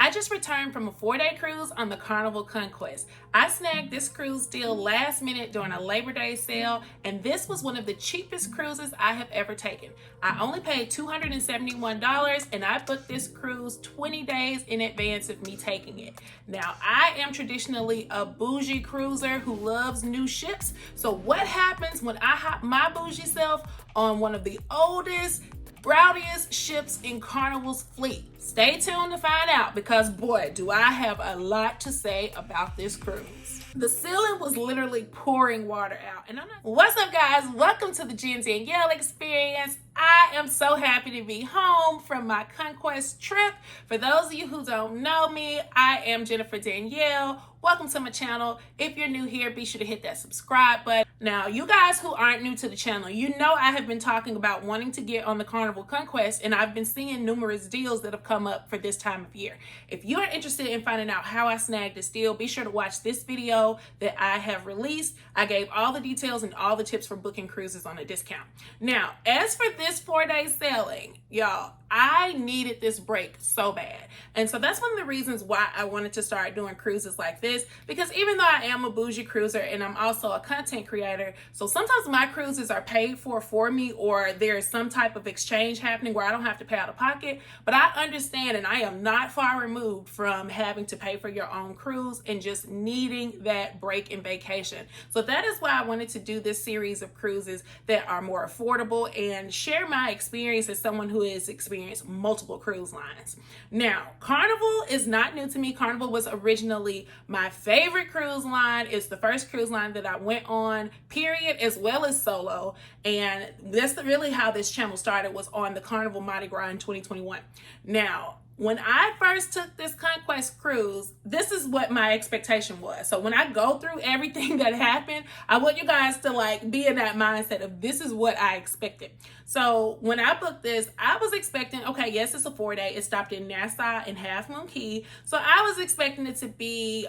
I just returned from a 4-day cruise on the Carnival Conquest. I snagged this cruise deal last minute during a Labor Day sale, and this was one of the cheapest cruises I have ever taken. I only paid $271, and I booked this cruise 20 days in advance of me taking it. Now, I am traditionally a bougie cruiser who loves new ships, so what happens when I hop my bougie self on one of the oldest, rowdiest ships in Carnival's fleet? Stay tuned to find out, because boy, do I have a lot to say about this cruise. The ceiling was literally pouring water out. And what's up, guys? Welcome to the JennDanielle experience. I am so happy to be home from my Conquest trip. For those of you who don't know me, I am JennDanielle. Welcome to my channel. If you're new here, be sure to hit that subscribe button. Now, you guys who aren't new to the channel, you know I have been talking about wanting to get on the Carnival Conquest, and I've been seeing numerous deals that have come up for this time of year. If you are interested in finding out how I snagged this deal, be sure to watch this video that I have released. I gave all the details and all the tips for booking cruises on a discount. Now, as for this 4-day sailing, y'all, I needed this break so bad. And so that's one of the reasons why I wanted to start doing cruises like this, because even though I am a bougie cruiser and I'm also a content creator, so sometimes my cruises are paid for me, or there's some type of exchange happening where I don't have to pay out of pocket. But I understand, and I am not far removed from having to pay for your own cruise and just needing that break and vacation. So that is why I wanted to do this series of cruises that are more affordable and share my experience as someone who has experienced multiple cruise lines. Now, Carnival is not new to me. Carnival was originally my favorite cruise line. It's the first cruise line that I went on, period, as well as solo. And that's really how this channel started, was on the Carnival Mardi Gras in 2021. Now, when I first took this Conquest cruise, this is what my expectation was. So when I go through everything that happened, I want you guys to be in that mindset of this is what I expected. So when I booked this, I was expecting, okay, yes, it's a 4-day. It stopped in Nassau and Half Moon Cay. So I was expecting it to be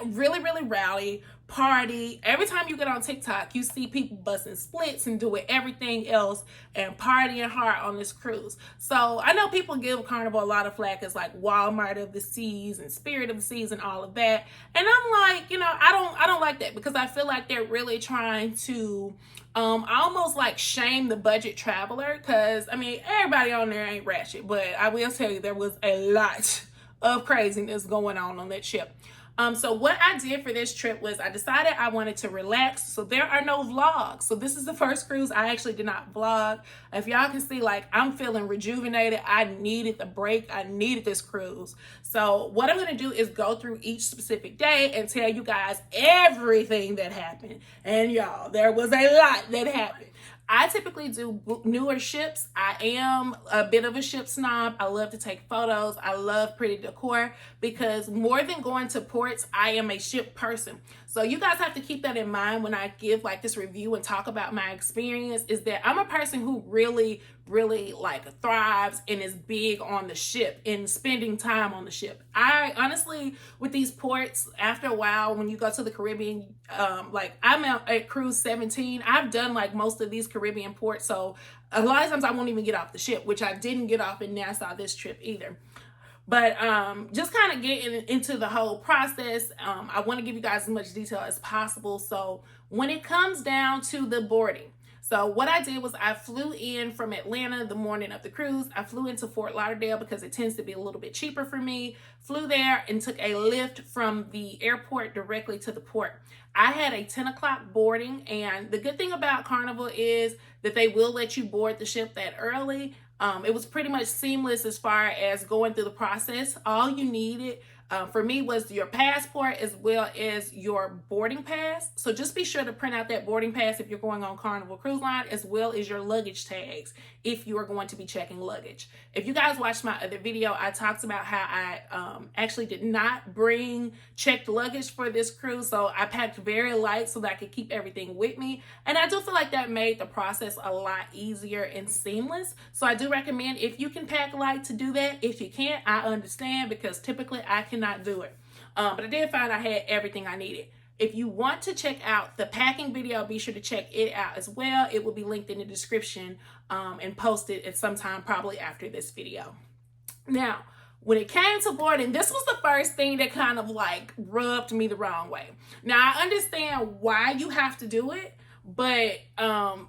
really, really rowdy, party. Every time you get on TikTok, you see people busting splits and doing everything else and partying hard on this cruise. So I know people give Carnival a lot of flack as like Walmart of the seas and Spirit of the seas and all of that. And I'm like, I don't like that, because I feel like they're really trying to almost like shame the budget traveler, because I mean, everybody on there ain't ratchet, but I will tell you there was a lot of craziness going on that ship. So what I did for this trip was I decided I wanted to relax. So there are no vlogs. So this is the first cruise I actually did not vlog. If y'all can see, I'm feeling rejuvenated. I needed the break. I needed this cruise. So what I'm going to do is go through each specific day and tell you guys everything that happened. And y'all, there was a lot that happened. I typically do newer ships. I am a bit of a ship snob. I love to take photos. I love pretty decor, because more than going to ports, I am a ship person. So you guys have to keep that in mind when I give this review and talk about my experience, is that I'm a person who really thrives and is big on the ship and spending time on the ship. I honestly, with these ports, after a while, when you go to the Caribbean, I'm at cruise 17. I've done most of these Caribbean ports. So a lot of times I won't even get off the ship, which I didn't get off in Nassau this trip either. But just kind of getting into the whole process, I want to give you guys as much detail as possible. So when it comes down to the boarding, so what I did was I flew in from Atlanta the morning of the cruise. I flew into Fort Lauderdale because it tends to be a little bit cheaper for me. Flew there and took a lift from the airport directly to the port. I had a 10 o'clock boarding, and the good thing about Carnival is that they will let you board the ship that early. It was pretty much seamless as far as going through the process. All you needed for me was your passport as well as your boarding pass. So just be sure to print out that boarding pass if you're going on Carnival Cruise Line, as well as your luggage tags if you are going to be checking luggage. If you guys watched my other video, I talked about how I actually did not bring checked luggage for this cruise. So I packed very light so that I could keep everything with me. And I do feel like that made the process a lot easier and seamless. So I do recommend, if you can pack light, to do that. If you can't, I understand, because typically I cannot do it. But I did find I had everything I needed. If you want to check out the packing video, be sure to check it out as well. It will be linked in the description and posted at some time probably after this video. Now, when it came to boarding, this was the first thing that kind of like rubbed me the wrong way. Now, I understand why you have to do it, but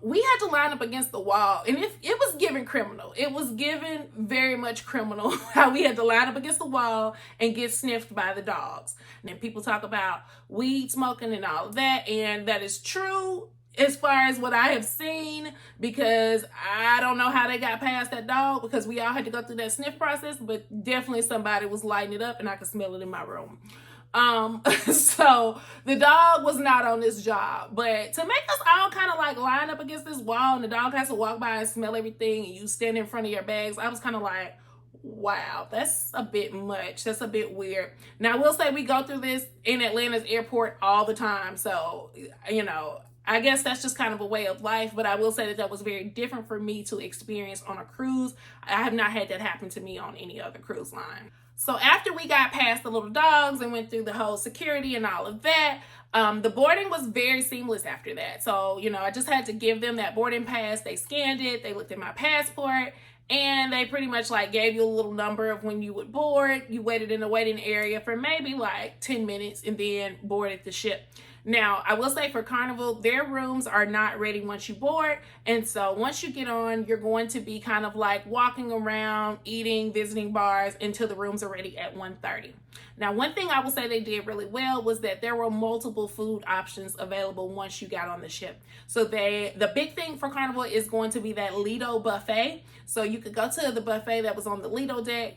we had to line up against the wall, and it was given criminal. It was given very much criminal how we had to line up against the wall and get sniffed by the dogs. And then people talk about weed smoking and all of that, and that is true as far as what I have seen, because I don't know how they got past that dog, because we all had to go through that sniff process, but definitely somebody was lighting it up and I could smell it in my room. So the dog was not on this job, but to make us all kind of like line up against this wall and the dog has to walk by and smell everything and you stand in front of your bags, I was kind of like, wow, that's a bit much. That's a bit weird. Now, I will say we go through this in Atlanta's airport all the time. So, you know, I guess that's just kind of a way of life, but I will say that was very different for me to experience on a cruise. I have not had that happen to me on any other cruise line. So after we got past the little dogs and went through the whole security and all of that, the boarding was very seamless after that. So, you know, I just had to give them that boarding pass. They scanned it, they looked at my passport, and they pretty much like gave you a little number of when you would board. You waited in the waiting area for maybe like 10 minutes and then boarded the ship. Now, I will say for Carnival, their rooms are not ready once you board. And so once you get on, you're going to be kind of like walking around, eating, visiting bars until the rooms are ready at 1:30. Now, one thing I will say they did really well was that there were multiple food options available once you got on the ship. So the big thing for Carnival is going to be that Lido buffet. So you could go to the buffet that was on the Lido deck.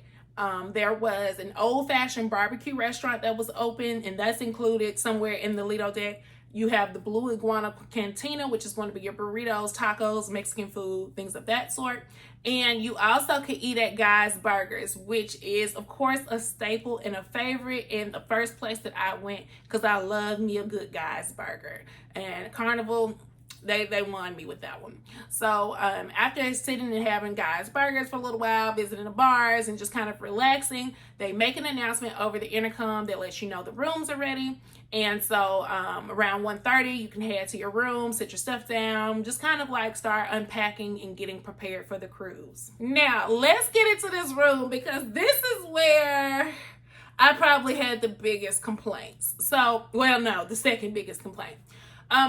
There was an old-fashioned barbecue restaurant that was open, and that's included somewhere in the Lido deck. You have the Blue Iguana Cantina, which is going to be your burritos, tacos, Mexican food, things of that sort. And you also could eat at Guy's Burgers, which is, of course, a staple and a favorite in the first place that I went, because I love me a good Guy's Burger. And Carnival, they won me with that one. So after sitting and having Guy's Burgers for a little while, visiting the bars and just kind of relaxing, they make an announcement over the intercom that lets you know the rooms are ready. And so around 1:30, you can head to your room, sit your stuff down, just kind of like start unpacking and getting prepared for the cruise. Now, let's get into this room, because this is where I probably had the biggest complaints. So, well, no, the second biggest complaint.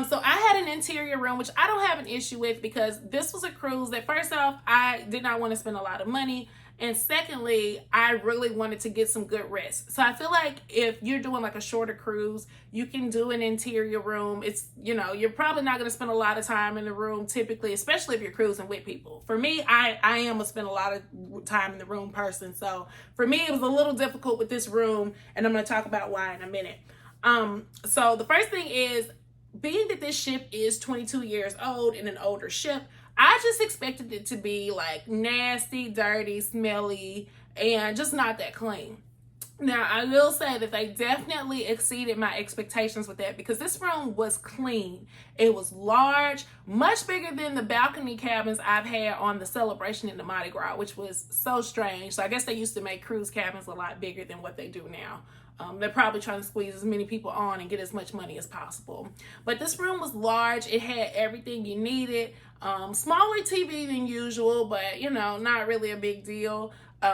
So I had an interior room, which I don't have an issue with, because this was a cruise that, first off, I did not want to spend a lot of money. And secondly, I really wanted to get some good rest. So I feel like if you're doing like a shorter cruise, you can do an interior room. It's, you know, you're probably not going to spend a lot of time in the room typically, especially if you're cruising with people. For me, I am a spend a lot of time in the room person. So for me, it was a little difficult with this room, and I'm going to talk about why in a minute. So the first thing is, being that this ship is 22 years old and an older ship, I just expected it to be like nasty, dirty, smelly, and just not that clean. Now, I will say that they definitely exceeded my expectations with that, because this room was clean. It was large, much bigger than the balcony cabins I've had on the Celebration in the Mardi Gras, which was so strange. So I guess they used to make cruise cabins a lot bigger than what they do now. They're probably trying to squeeze as many people on and get as much money as possible. But this room was large. It had everything you needed. Smaller TV than usual, but, you know, not really a big deal.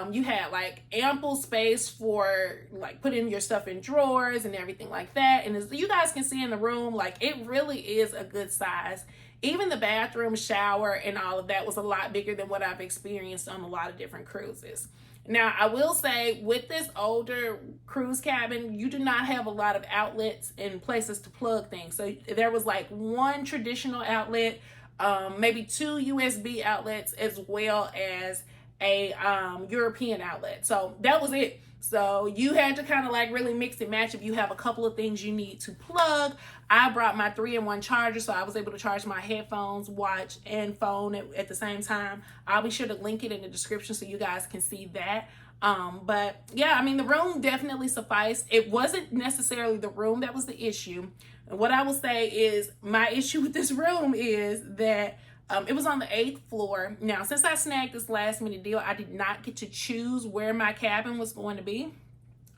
You had like ample space for like putting your stuff in drawers and everything like that. And as you guys can see in the room, like it really is a good size. Even the bathroom, shower, and all of that was a lot bigger than what I've experienced on a lot of different cruises. Now, I will say with this older cruise cabin, you do not have a lot of outlets and places to plug things. So there was like one traditional outlet, maybe 2 USB outlets, as well as a European outlet. So that was it. So you had to kind of like really mix and match if you have a couple of things you need to plug. I brought my 3-in-1 charger, so I was able to charge my headphones, watch, and phone at the same time. I'll be sure to link it in the description so you guys can see that. But yeah, I mean, the room definitely sufficed. It wasn't necessarily the room that was the issue. And what I will say is my issue with this room is that it was on the 8th floor. Now, since I snagged this last minute deal, I did not get to choose where my cabin was going to be.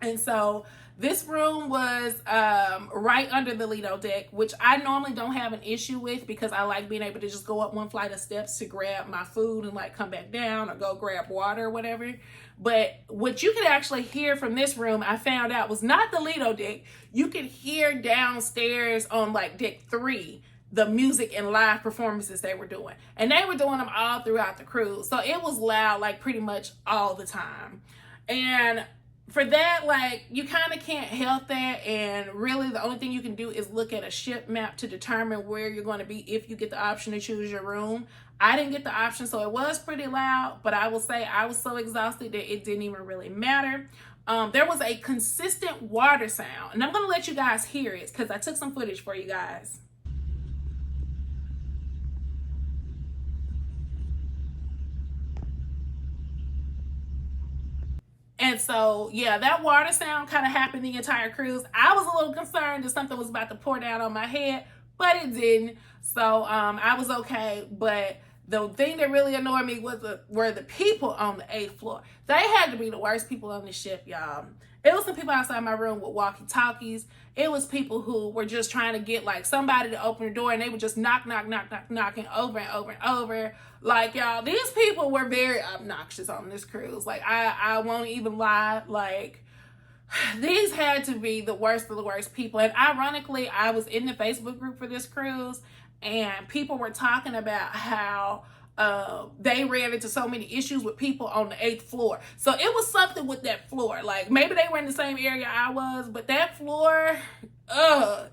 And so this room was right under the Lido deck, which I normally don't have an issue with because I like being able to just go up one flight of steps to grab my food and like come back down or go grab water or whatever. But what you could actually hear from this room, I found out, was not the Lido deck. You could hear downstairs on like deck 3 the music and live performances they were doing. And they were doing them all throughout the cruise. So it was loud like pretty much all the time. And for that, like, you kind of can't help that, and really the only thing you can do is look at a ship map to determine where you're going to be if you get the option to choose your room. I didn't get the option, so it was pretty loud, but I will say I was so exhausted that it didn't even really matter. There was a consistent water sound, and I'm going to let you guys hear it because I took some footage for you guys. And so, yeah, that water sound kind of happened the entire cruise. I was a little concerned that something was about to pour down on my head, but it didn't. So I was okay. But the thing that really annoyed me were the people on the 8th floor. They had to be the worst people on the ship, y'all. It was some people outside my room with walkie-talkies. It was people who were just trying to get like somebody to open the door, and they would just knocking over and over and over. Like, y'all, these people were very obnoxious on this cruise. Like, I won't even lie. Like, these had to be the worst of the worst people. And ironically, I was in the Facebook group for this cruise, and people were talking about how they ran into so many issues with people on the 8th floor. So it was something with that floor. Like, maybe they were in the same area I was, but that floor,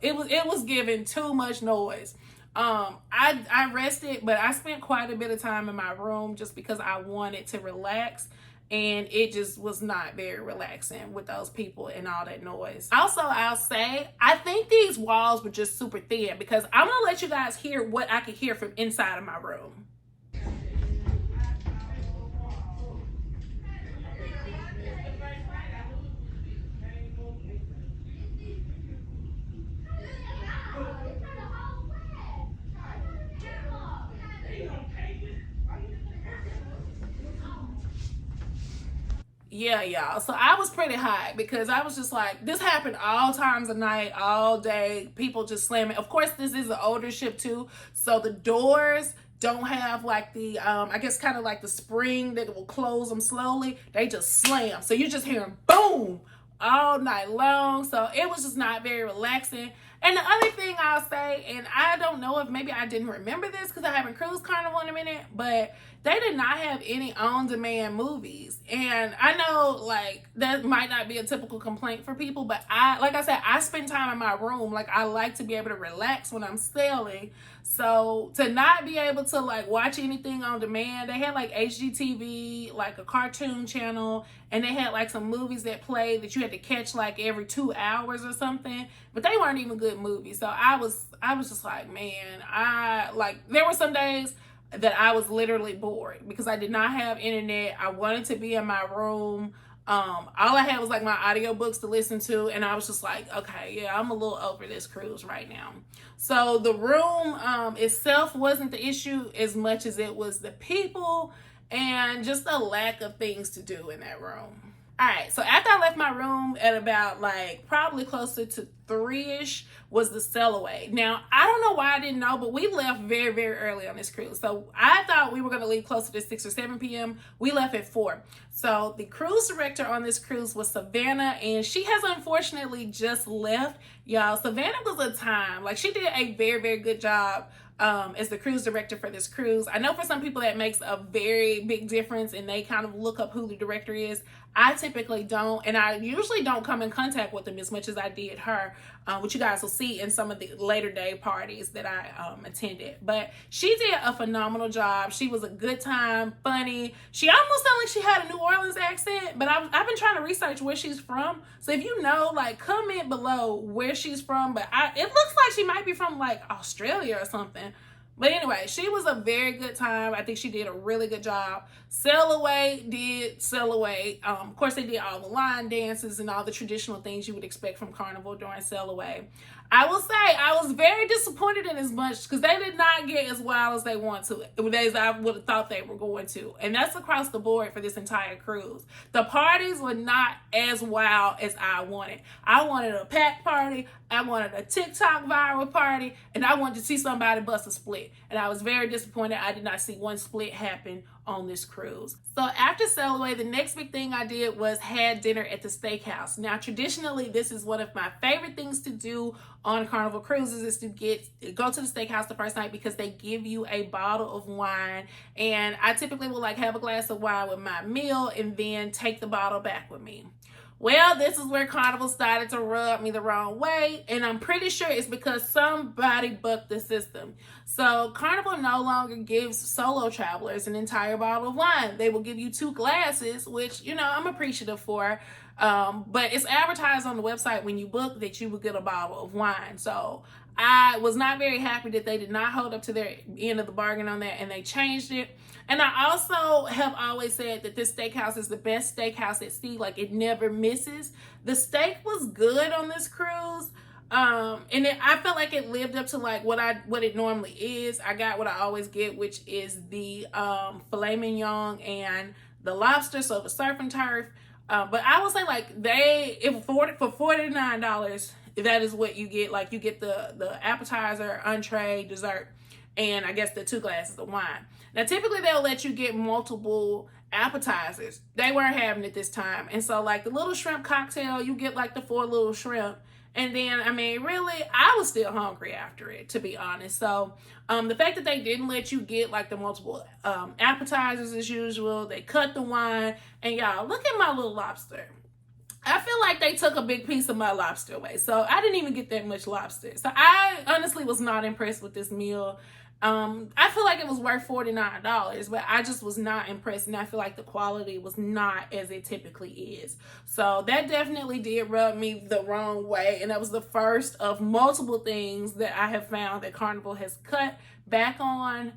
it was giving too much noise. I rested, but I spent quite a bit of time in my room just because I wanted to relax, and it just was not very relaxing with those people and all that noise. Also, I'll say, I think these walls were just super thin because I'm gonna let you guys hear what I could hear from inside of my room. Yeah, y'all. So I was pretty hot because I was just like, this happened all times of night, all day. People just slamming. Of course, this is an older ship too. So the doors don't have like the, I guess kind of like the spring that will close them slowly. They just slam. So you just hear them boom all night long. So it was just not very relaxing. And the other thing I'll say, and I don't know if maybe I didn't remember this because I haven't cruised Carnival in a minute, but they did not have any on-demand movies. And I know like that might not be a typical complaint for people, but like I said, I spend time in my room. Like, I like to be able to relax when I'm sailing. So to not be able to like watch anything on demand, they had like HGTV, like a cartoon channel, and they had like some movies that played that you had to catch like every 2 hours or something, but they weren't even good movies. So I was just like, man, there were some days that I was literally bored because I did not have internet. I wanted to be in my room. All I had was like my audiobooks to listen to, and I was just like, okay, yeah, I'm a little over this cruise right now. So the room itself wasn't the issue as much as it was the people and just the lack of things to do in that room. All right, so after I left my room at about like probably closer to 3-ish was the sail away. Now, I don't know why I didn't know, but we left very, very early on this cruise. So I thought we were going to leave closer to 6 or 7 p.m. We left at 4. So the cruise director on this cruise was Savannah, and she has unfortunately just left. Y'all, Savannah was a time. Like, she did a very, very good job as the cruise director for this cruise. I know for some people that makes a very big difference and they kind of look up who the director is. I typically don't, and I usually don't come in contact with them as much as I did her, which you guys will see in some of the later day parties that I attended. But she did a phenomenal job. She was a good time, funny. She almost sounded like she had a New Orleans accent, but I've been trying to research where she's from. So if you know, like, comment below where she's from. But it looks like she might be from like Australia or something. But anyway, she was a very good time. I think she did a really good job. Sail Away did Sail Away. Of course, they did all the line dances and all the traditional things you would expect from Carnival during Sail Away. I will say I was very disappointed in as much because they did not get as wild as they want to, as I would have thought they were going to. And that's across the board for this entire cruise. The parties were not as wild as I wanted. I wanted a pack party, I wanted a TikTok viral party, and I wanted to see somebody bust a split. And I was very disappointed I did not see one split happen on this cruise. So after Sail Away, the next big thing I did was had dinner at the Steakhouse. Now, traditionally, this is one of my favorite things to do on Carnival cruises is to go to the Steakhouse the first night because they give you a bottle of wine. And I typically will like have a glass of wine with my meal and then take the bottle back with me. Well, this is where Carnival started to rub me the wrong way, and I'm pretty sure it's because somebody bucked the system. So Carnival no longer gives solo travelers an entire bottle of wine. They will give you 2 glasses, which, you know, I'm appreciative for. But it's advertised on the website when you book that you will get a bottle of wine. So I was not very happy that they did not hold up to their end of the bargain on that, and they changed it. And I also have always said that this steakhouse is the best steakhouse at sea. Like, it never misses. The steak was good on this cruise. I felt like it lived up to like what it normally is. I got what I always get, which is the filet mignon and the lobster, so the surf and turf. But I would say like for $49, that is what you get. Like, you get the appetizer, entree, dessert, and I guess the 2 glasses of wine. Now, typically they'll let you get multiple appetizers. They weren't having it this time. And so like the little shrimp cocktail, you get like the 4 little shrimp. And then, I mean, really, I was still hungry after it, to be honest. So the fact that they didn't let you get like the multiple appetizers as usual, they cut the wine. And y'all, look at my little lobster. I feel like they took a big piece of my lobster away. So I didn't even get that much lobster. So I honestly was not impressed with this meal. I feel like it was worth $49, but I just was not impressed, and I feel like the quality was not as it typically is. So that definitely did rub me the wrong way, and that was the first of multiple things that I have found that Carnival has cut back on.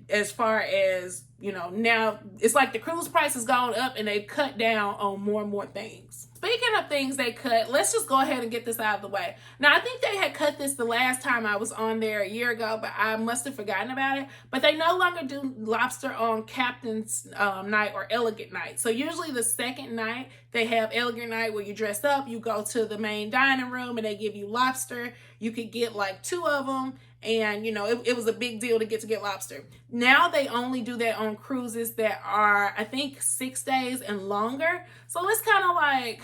As far as, you know, now it's like the cruise price has gone up and they've cut down on more and more things. Speaking of things they cut, let's just go ahead and get this out of the way. Now, I think they had cut this the last time I was on there a year ago, but I must have forgotten about it. But they no longer do lobster on Captain's Night or Elegant Night. So usually the second night, they have Elegant Night where you dress up, you go to the main dining room and they give you lobster. You could get like 2 of them. And, you know, it was a big deal to get lobster. Now they only do that on cruises that are, I think, 6 days and longer. So it's kind of like,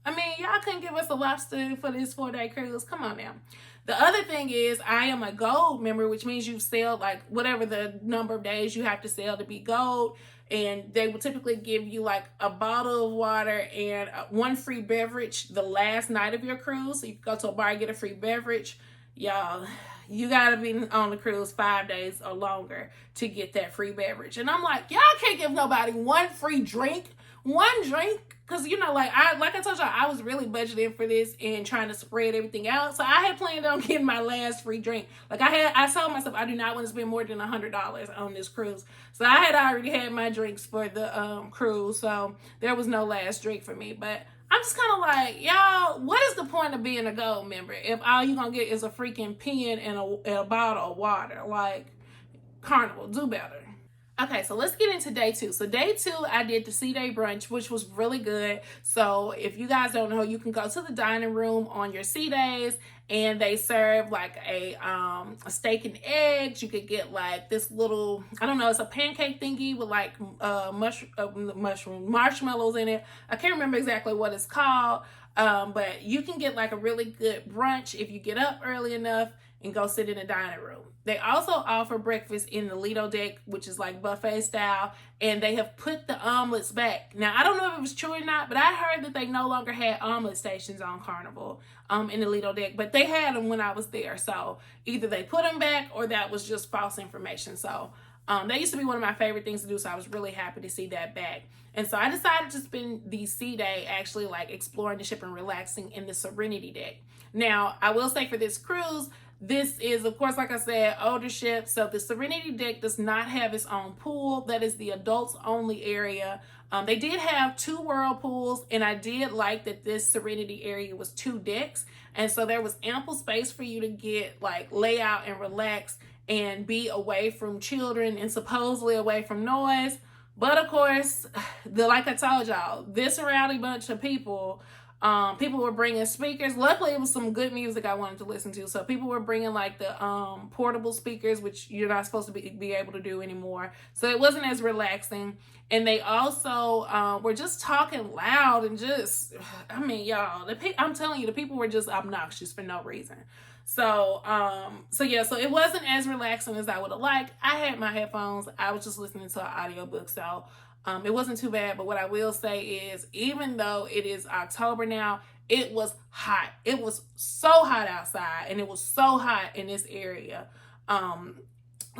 I mean, y'all couldn't give us a lobster for this 4-day cruise. Come on now. The other thing is I am a gold member, which means you've sailed like whatever the number of days you have to sail to be gold. And they will typically give you like a bottle of water and 1 free beverage the last night of your cruise. So you can go to a bar and get a free beverage. Y'all, you gotta be on the cruise 5 days or longer to get that free beverage. And I'm like, y'all can't give nobody 1 free drink, 1 drink. Cause you know, like I told y'all, I was really budgeting for this and trying to spread everything out. So I had planned on getting my last free drink. Like I told myself I do not want to spend more than $100 on this cruise. So I had already had my drinks for the cruise. So there was no last drink for me. But I'm just kind of like, y'all, what is the point of being a gold member if all you're going to get is a freaking pen and a bottle of water? Like, Carnival, do better. Okay, so let's get into day 2. So day 2, I did the sea day brunch, which was really good. So if you guys don't know, you can go to the dining room on your sea days and they serve like a steak and eggs. You could get like this little, I don't know, it's a pancake thingy with like marshmallows in it. I can't remember exactly what it's called, but you can get like a really good brunch if you get up early enough and go sit in the dining room. They also offer breakfast in the Lido deck, which is like buffet style, and they have put the omelets back. Now, I don't know if it was true or not, but I heard that they no longer had omelet stations on Carnival in the Lido deck, but they had them when I was there. So either they put them back or that was just false information. So that used to be one of my favorite things to do, so I was really happy to see that back. And so I decided to spend the sea day actually like exploring the ship and relaxing in the Serenity deck. Now, I will say for this cruise, This is, of course, like I said, older ship. So the Serenity deck does not have its own pool. That is the adults only area. They did have 2 whirlpools, and I did like that this Serenity area was 2 decks. And so there was ample space for you to get like lay out and relax and be away from children and supposedly away from noise. But of course, like I told y'all, this rowdy bunch of people, people were bringing speakers. Luckily, it was some good music I wanted to listen to. So people were bringing like the portable speakers, which you're not supposed to be able to do anymore. So it wasn't as relaxing. And they also were just talking loud and just, I mean, y'all, I'm telling you, the people were just obnoxious for no reason. So yeah, so it wasn't as relaxing as I would have liked. I had my headphones. I was just listening to an audiobook. So it wasn't too bad. But what I will say is, even though it is October now, it was hot. It was so hot outside, and it was so hot in this area.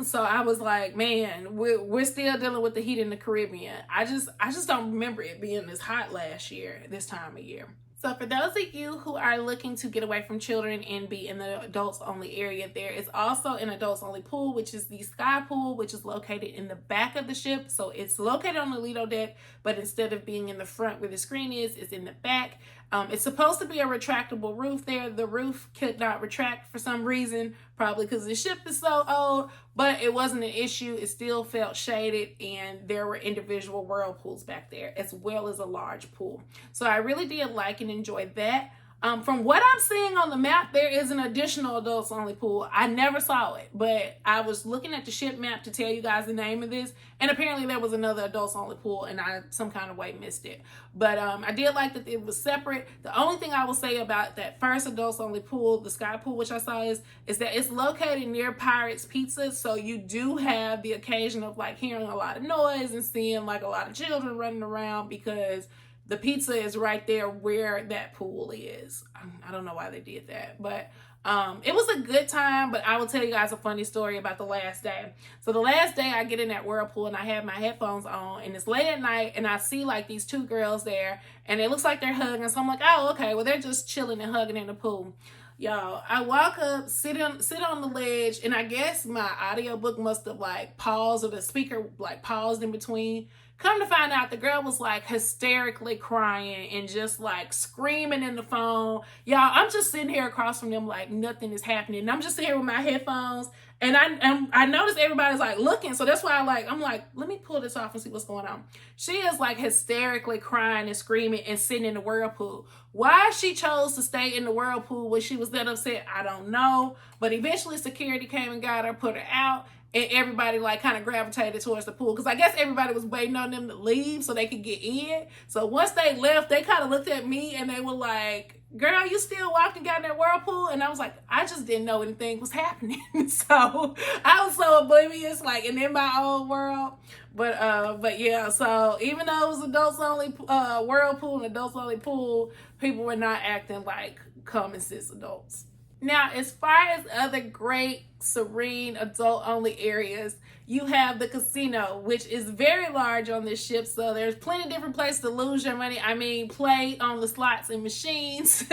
So I was like, man, we're still dealing with the heat in the Caribbean. I just don't remember it being this hot last year, this time of year. So for those of you who are looking to get away from children and be in the adults only area, there is also an adults only pool, which is the Sky Pool, which is located in the back of the ship. So it's located on the Lido deck, but instead of being in the front where the screen is, it's in the back. It's supposed to be a retractable roof there. The roof could not retract for some reason, probably because the ship is so old, but it wasn't an issue. It still felt shaded, and there were individual whirlpools back there, as well as a large pool. So I really did like and enjoy that. From what I'm seeing on the map, there is an additional adults only pool. I never saw it, but I was looking at the ship map to tell you guys the name of this, and apparently there was another adults only pool, and I some kind of way missed it. But I did like that it was separate. The only thing I will say about that first adults only pool, the Sky Pool, which I saw, is that it's located near Pirate's Pizza, so you do have the occasion of like hearing a lot of noise and seeing like a lot of children running around, because the pizza is right there where that pool is. I don't know why they did that, but it was a good time. But I will tell you guys a funny story about the last day. So the last day I get in that whirlpool and I have my headphones on, and it's late at night, and I see like these 2 girls there, and it looks like they're hugging. So I'm like, oh, okay, well, they're just chilling and hugging in the pool. Y'all, I walk up, sit on the ledge, and I guess my audiobook must have like paused, or the speaker like paused in between. Come to find out, the girl was like hysterically crying and just like screaming in the phone. Y'all, I'm just sitting here across from them like nothing is happening. And I'm just sitting here with my headphones, and I noticed everybody's like looking. So that's why I'm like, let me pull this off and see what's going on. She is like hysterically crying and screaming and sitting in the whirlpool. Why she chose to stay in the whirlpool when she was that upset, I don't know. But eventually security came and got her, put her out. And everybody like kind of gravitated towards the pool, because I guess everybody was waiting on them to leave so they could get in. So once they left, they kind of looked at me and they were like, girl, you still walking down that whirlpool? And I was like, I just didn't know anything was happening. So I was so oblivious, like, and in my own world. But yeah, so even though it was adults only whirlpool and adults only pool, people were not acting like common sense adults. Now, as far as other great, serene, adult-only areas, you have the casino, which is very large on this ship. So there's plenty of different places to lose your money. I mean, play on the slots and machines.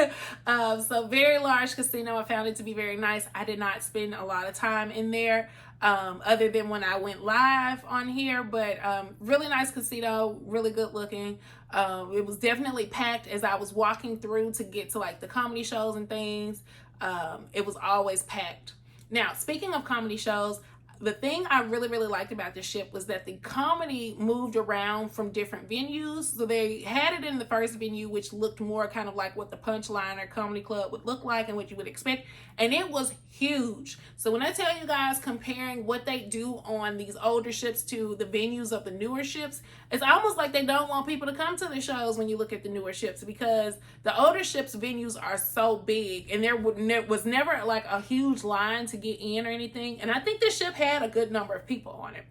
So very large casino. I found it to be very nice. I did not spend a lot of time in there, other than when I went live on here. But really nice casino, really good looking. It was definitely packed as I was walking through to get to like the comedy shows and things. It was always packed. Now, speaking of comedy shows, the thing I really, really liked about this ship was that the comedy moved around from different venues. So they had it in the first venue, which looked more kind of like what the Punchline or Comedy Club would look like and what you would expect. And it was huge. So when I tell you guys comparing what they do on these older ships to the venues of the newer ships, it's almost like they don't want people to come to the shows when you look at the newer ships, because the older ships venues are so big, and there was never like a huge line to get in or anything. And I think this ship had a good number of people on it.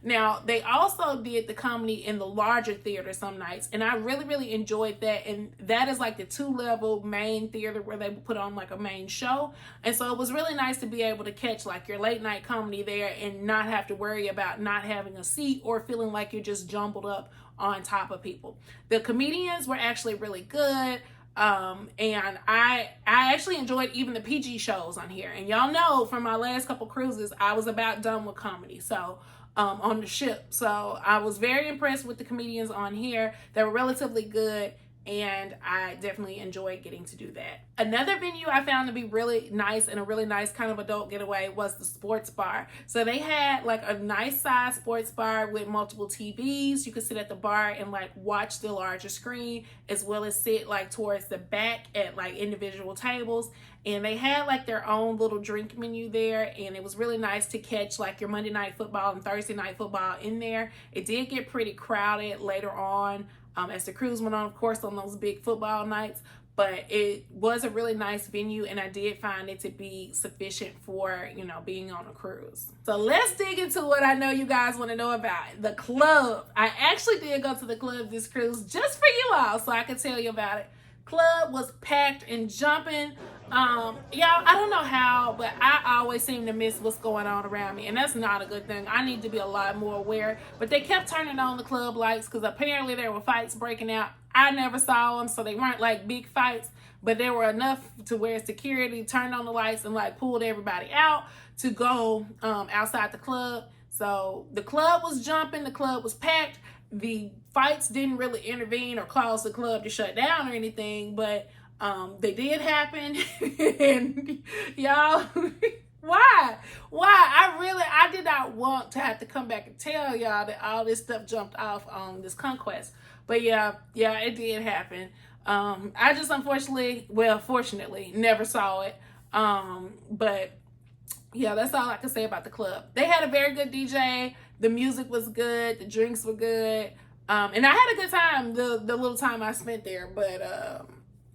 Now, they also did the comedy in the larger theater some nights, and I really, really enjoyed that. And that is like the 2-level main theater where they put on like a main show. And so it was really nice to be able to catch like your late night comedy there and not have to worry about not having a seat or feeling like you're just jumbled up on top of people. The comedians were actually really good. And I actually enjoyed even the PG shows on here. And y'all know from my last couple cruises, I was about done with comedy. So on the ship. So I was very impressed with the comedians on here. They were relatively good, and I definitely enjoyed getting to do that. Another venue I found to be really nice and a really nice kind of adult getaway was the sports bar. So they had like a nice size sports bar with multiple TVs. You could sit at the bar and like watch the larger screen, as well as sit like towards the back at like individual tables. And they had like their own little drink menu there, and it was really nice to catch like your Monday night football and Thursday night football in there. It did get pretty crowded later on as the cruise went on, of course, on those big football nights, but it was a really nice venue, and I did find it to be sufficient for, you know, being on a cruise. So let's dig into what I know you guys want to know about, the club. I actually did go to the club this cruise just for you all, so I could tell you about it. Club was packed and jumping. Y'all, I don't know how, but I always seem to miss what's going on around me, and that's not a good thing. I need to be a lot more aware. But they kept turning on the club lights because apparently there were fights breaking out. I never saw them, so they weren't like big fights, but there were enough to where security turned on the lights and like pulled everybody out to go outside the club. So the club was jumping, the club was packed. The fights didn't really intervene or cause the club to shut down or anything, but they did happen. And y'all, why I did not want to have to come back and tell y'all that all this stuff jumped off on this Conquest, but yeah, it did happen. I just fortunately never saw it, but yeah, that's all I can say about the club. They had a very good DJ. The music was good. The drinks were good. And I had a good time the little time I spent there. But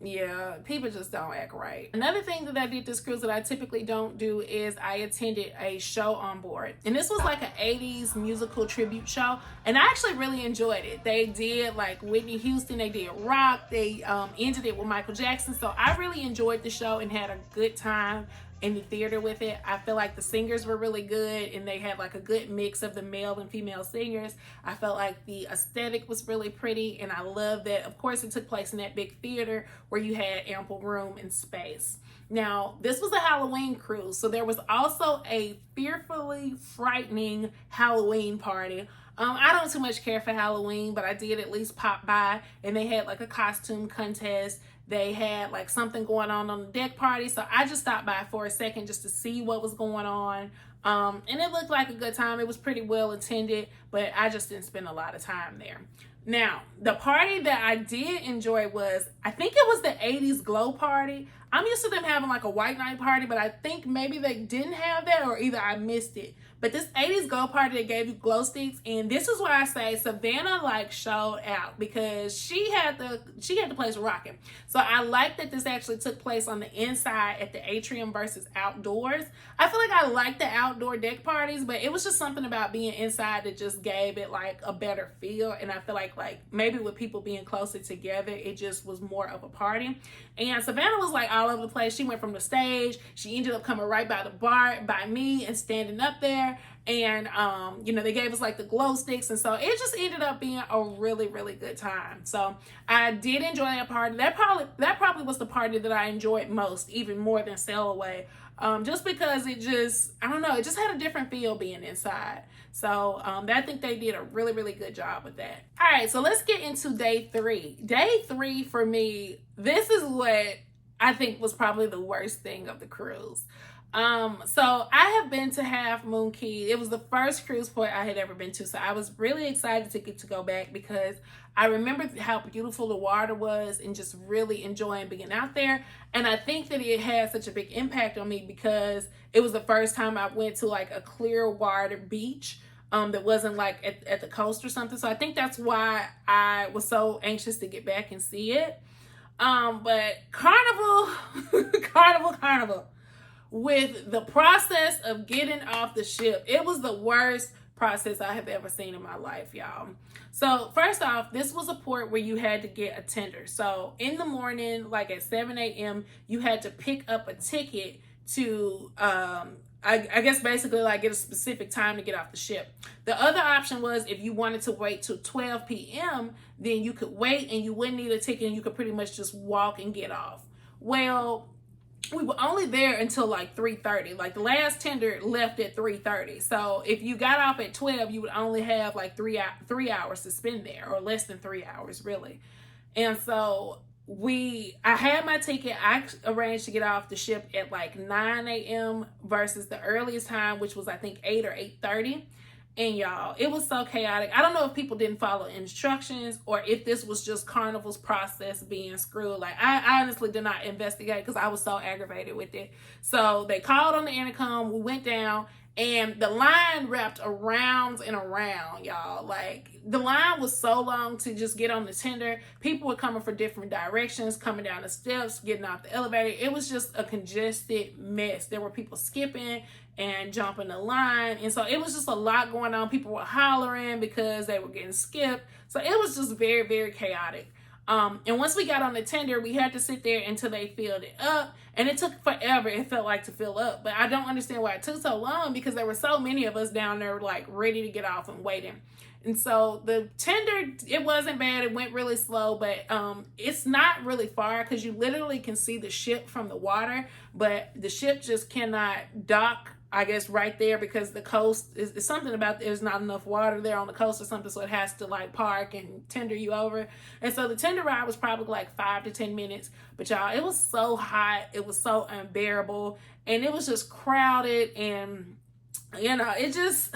yeah, people just don't act right. Another thing that I did this cruise that I typically don't do is I attended a show on board. And this was like an 80s musical tribute show. And I actually really enjoyed it. They did like Whitney Houston. They did rock. They ended it with Michael Jackson. So I really enjoyed the show and had a good time in the theater with it. I feel like the singers were really good, and they had like a good mix of the male and female singers. I felt like the aesthetic was really pretty, and I love that, of course, it took place in that big theater where you had ample room and space. Now, this was a Halloween cruise, so there was also a fearfully frightening Halloween party. I don't too much care for Halloween, but I did at least pop by, and they had like a costume contest. They had like something going on the deck party. So I just stopped by for a second just to see what was going on. And it looked like a good time. It was pretty well attended, but I just didn't spend a lot of time there. Now, the party that I did enjoy was, I think it was the 80s glow party. I'm used to them having like a white night party, but I think maybe they didn't have that, or either I missed it. But this 80s glow party, they gave you glow sticks, and this is why I say Savannah like showed out, because she had the place rocking. So I like that this actually took place on the inside at the atrium versus outdoors. I feel like I like the outdoor deck parties, but it was just something about being inside that just gave it like a better feel. And I feel like maybe with people being closer together, it just was more of a party. And Savannah was like all over the place. She went from the stage. She ended up coming right by the bar by me and standing up there. And they gave us like the glow sticks, and so it just ended up being a really, really good time. So I did enjoy that party. That probably was the party that I enjoyed most, even more than Sail Away. Just because it just had a different feel being inside. So I think they did a really, really good job with that. All right, so let's get into day 3. Day 3 for me, this is what I think was probably the worst thing of the cruise. So I have been to Half Moon Cay. It was the first cruise port I had ever been to. So I was really excited to get to go back, because I remember how beautiful the water was and just really enjoying being out there. And I think that it had such a big impact on me because it was the first time I went to like a clear water beach that wasn't like at the coast or something. So I think that's why I was so anxious to get back and see it. But Carnival, with the process of getting off the ship, it was the worst process I have ever seen in my life, y'all. So first off, this was a port where you had to get a tender. So in the morning, like at 7 a.m., you had to pick up a ticket to I guess basically like get a specific time to get off the ship. The other option was if you wanted to wait till 12 p.m., then you could wait and you wouldn't need a ticket and you could pretty much just walk and get off. Well, we were only there until like 3:30. Like the last tender left at 3:30. So if you got off at 12, you would only have like 3 hours to spend there, or less than 3 hours really. And so I had my ticket. I arranged to get off the ship at like 9 a.m. versus the earliest time, which was I think 8 or 8:30. And y'all, it was so chaotic. I don't know if people didn't follow instructions or if this was just Carnival's process being screwed. Like I honestly did not investigate because I was so aggravated with it. So they called on the intercom. We went down. And the line wrapped around and around, y'all. Like, the line was so long to just get on the tender. People were coming from different directions, coming down the steps, getting off the elevator. It was just a congested mess. There were people skipping and jumping the line. And so it was just a lot going on. People were hollering because they were getting skipped. So it was just very, very chaotic. And once we got on the tender, we had to sit there until they filled it up. And it took forever, it felt like, to fill up. But I don't understand why it took so long, because there were so many of us down there like ready to get off and waiting. And so the tender, it wasn't bad. It went really slow, but it's not really far because you literally can see the ship from the water, but the ship just cannot dock, I guess, right there because the coast is something about there's not enough water there on the coast or something, so it has to like park and tender you over. And so the tender ride was probably like 5 to 10 minutes. But y'all, it was so hot, it was so unbearable, and it was just crowded, and you know, it just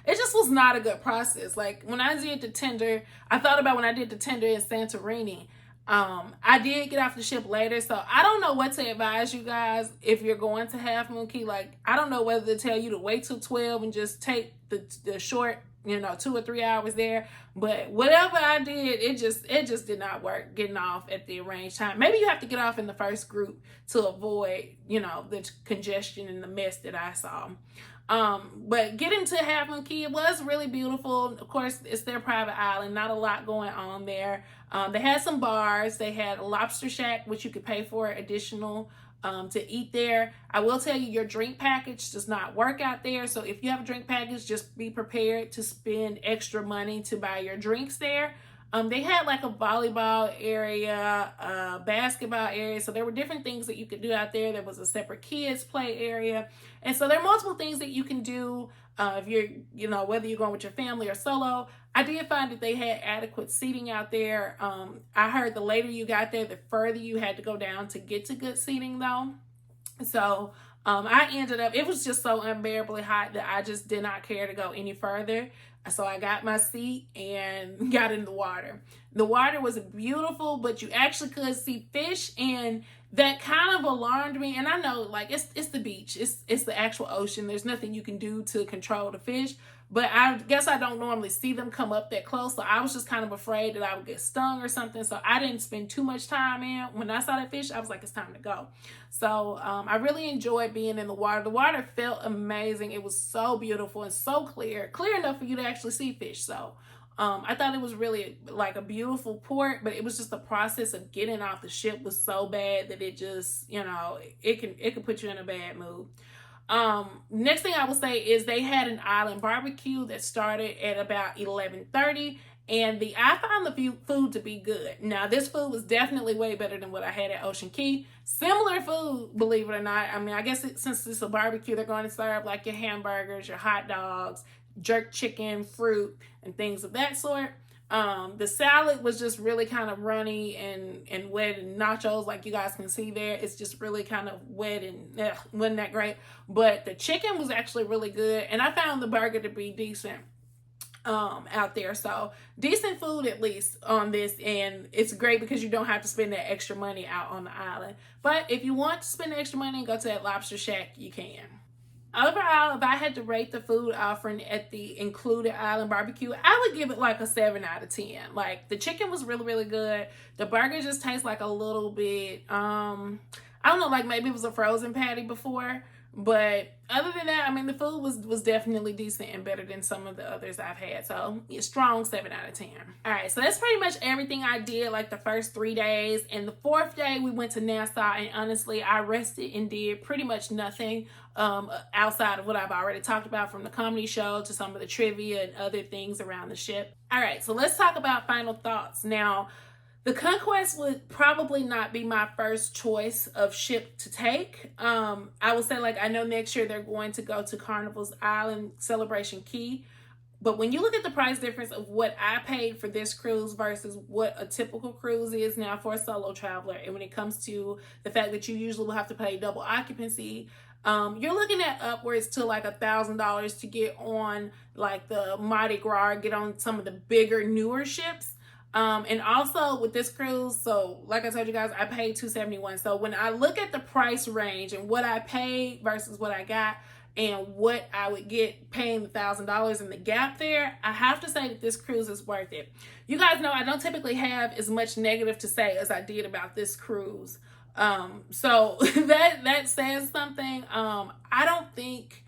was not a good process. Like when I did the tender, I thought about when I did the tender in Santorini. I did get off the ship later, so I don't know what to advise you guys if you're going to Half Moon Cay. Like, I don't know whether to tell you to wait till 12 and just take the short, 2 or 3 hours there. But whatever I did, it just did not work getting off at the arranged time. Maybe you have to get off in the first group to avoid, the congestion and the mess that I saw. But getting to Half Moon Cay, it was really beautiful. Of course, it's their private island, not a lot going on there. They had some bars. They had a Lobster Shack, which you could pay for additional to eat there. I will tell you, your drink package does not work out there. So if you have a drink package, just be prepared to spend extra money to buy your drinks there. They had like a volleyball area, a basketball area. So there were different things that you could do out there. There was a separate kids play area. And so there are multiple things that you can do if you're, whether you're going with your family or solo. I did find that they had adequate seating out there. I heard the later you got there, the further you had to go down to get to good seating though. So I ended up, it was just so unbearably hot that I just did not care to go any further. So I got my seat and got in the water. The water was beautiful, but you actually could see fish, and that kind of alarmed me. And I know, like, it's the beach. It's the actual ocean. There's nothing you can do to control the fish. But I guess I don't normally see them come up that close. So I was just kind of afraid that I would get stung or something. So I didn't spend too much time in. When I saw that fish, I was like, it's time to go. So I really enjoyed being in the water. The water felt amazing. It was so beautiful and so clear enough for you to actually see fish. So I thought it was really like a beautiful port, but it was just the process of getting off the ship was so bad that it just, it can put you in a bad mood. Next thing I will say is they had an island barbecue that started at about 11:30, and I found the food to be good. Now, this food was definitely way better than what I had at Ocean Cay. Similar food, believe it or not. I mean, I guess since it's a barbecue, they're going to serve like your hamburgers, your hot dogs, jerk chicken, fruit, and things of that sort. The salad was just really kind of runny and wet, and nachos, like you guys can see there, it's just really kind of wet and wasn't that great. But the chicken was actually really good, and I found the burger to be decent out there. So decent food at least on this, and it's great because you don't have to spend that extra money out on the island. But if you want to spend extra money and go to that Lobster Shack, you can. Overall, if I had to rate the food offering at the included island barbecue, I would give it like a 7 out of 10. Like, the chicken was really, really good. The burger just tastes like a little bit, I don't know, like maybe it was a frozen patty before. But other than that, I mean, the food was definitely decent and better than some of the others I've had. So yeah, strong 7 out of 10. All right, so that's pretty much everything I did like the first 3 days. And the 4th day we went to Nassau, and honestly, I rested and did pretty much nothing outside of what I've already talked about, from the comedy show to some of the trivia and other things around the ship. All right, so let's talk about final thoughts. Now, the Conquest would probably not be my first choice of ship to take. I would say, like, I know next year they're going to go to Carnival's Island Celebration Key. But when you look at the price difference of what I paid for this cruise versus what a typical cruise is now for a solo traveler, and when it comes to the fact that you usually will have to pay double occupancy, you're looking at upwards to like $1,000 to get on like the Mardi Gras, get on some of the bigger, newer ships. And also with this cruise, so like I told you guys, I paid $271. So when I look at the price range and what I paid versus what I got and what I would get paying $1,000 in the gap there, I have to say that this cruise is worth it. You guys know I don't typically have as much negative to say as I did about this cruise. So that says something. I don't think,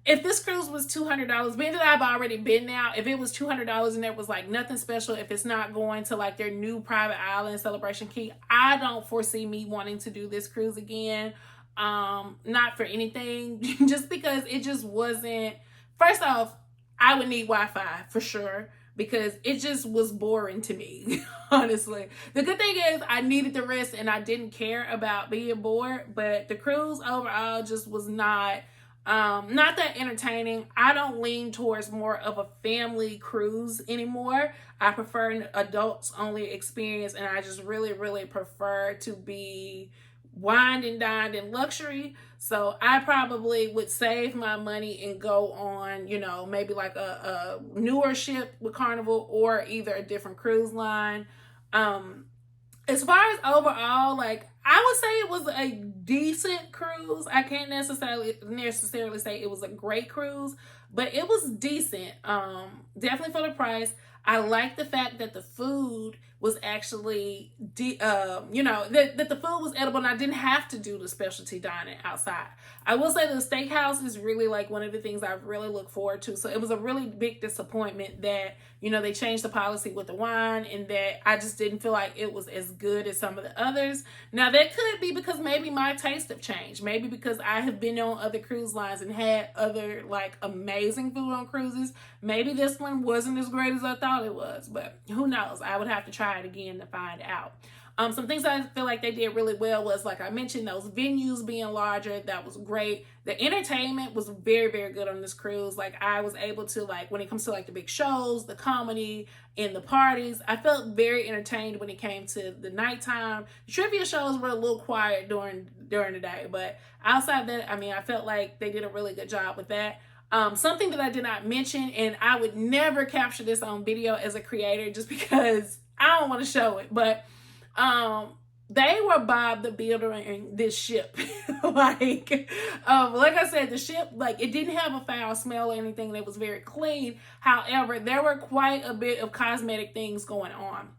if this cruise was $200, being that I've already been now, if it was $200 and there was like nothing special, if it's not going to like their new private island Celebration Key, I don't foresee me wanting to do this cruise again. Not for anything, just because it just wasn't, first off, I would need Wi-Fi for sure, because it just was boring to me, honestly. The good thing is I needed the rest and I didn't care about being bored, but the cruise overall just was not that entertaining. I don't lean towards more of a family cruise anymore. I prefer an adults only experience, and I just really prefer to be wined and dined in luxury. So I probably would save my money and go on, you know, maybe like a newer ship with Carnival or either a different cruise line. As far as overall, like, I would say it was a decent cruise. I can't necessarily say it was a great cruise, but it was decent. Definitely for the price. I like the fact that the food was actually, that the food was edible and I didn't have to do the specialty dining outside. I will say the Steakhouse is really like one of the things I really look forward to. So it was a really big disappointment that, you know, they changed the policy with the wine and that I just didn't feel like it was as good as some of the others. Now that could be because maybe my taste have changed. Maybe because I have been on other cruise lines and had other like amazing food on cruises. Maybe this one wasn't as great as I thought it was, but who knows? I would have to try it again to find out. Some things I feel like they did really well was, like I mentioned, those venues being larger. That was great. The entertainment was very good on this cruise. Like, I was able to, like, when it comes to like the big shows, the comedy, and the parties, I felt very entertained when it came to the nighttime. The trivia shows were a little quiet during the day, but outside that, I mean, I felt like they did a really good job with that. Something that I did not mention, and I would never capture this on video as a creator just because I don't want to show it, but they were Bob the Builder in this ship. like I said, the ship, like, it didn't have a foul smell or anything. It was very clean. However, there were quite a bit of cosmetic things going on.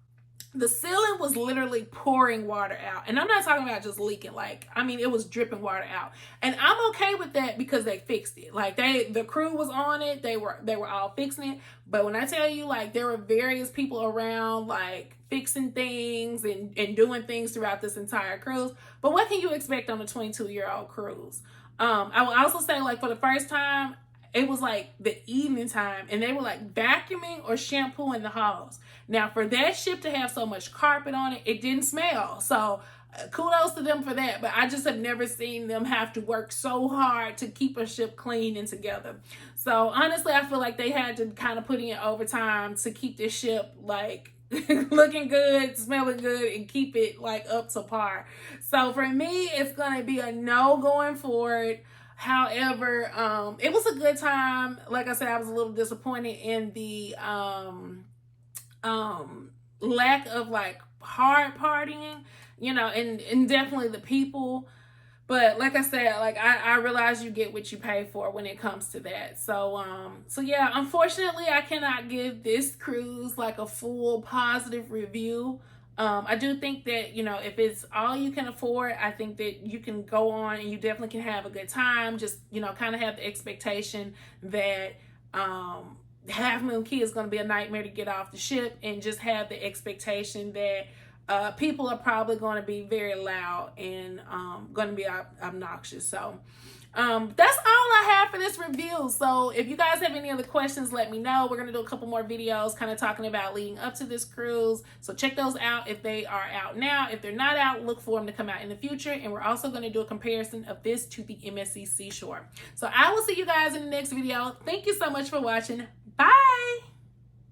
The ceiling was literally pouring water out. And I'm not talking about just leaking. Like, I mean, it was dripping water out. And I'm okay with that because they fixed it. Like, the crew was on it. They were all fixing it. But when I tell you, like, there were various people around, like, fixing things and doing things throughout this entire cruise. But what can you expect on a 22-year-old cruise? I will also say, like, for the first time, it was like the evening time and they were like vacuuming or shampooing the halls. Now, for that ship to have so much carpet on it, it didn't smell. So kudos to them for that. But I just have never seen them have to work so hard to keep a ship clean and together. So honestly, I feel like they had to kind of put in overtime to keep this ship like looking good, smelling good, and keep it like up to par. So for me, it's going to be a no going forward. However, it was a good time. Like I said, I was a little disappointed in the lack of like hard partying, you know, and definitely the people. But like I said, like I realize you get what you pay for when it comes to that. So yeah, unfortunately, I cannot give this cruise like a full positive review. I do think that, if it's all you can afford, I think that you can go on and you definitely can have a good time. Just, kind of have the expectation that Half Moon Key is going to be a nightmare to get off the ship, and just have the expectation that people are probably going to be very loud and going to be obnoxious. So that's all I have for this review. So if you guys have any other questions, let me know. We're going to do a couple more videos kind of talking about leading up to this cruise. So check those out if they are out now. If they're not out, look for them to come out in the future. And we're also going to do a comparison of this to the MSC Seashore. So I will see you guys in the next video. Thank you so much for watching. Bye.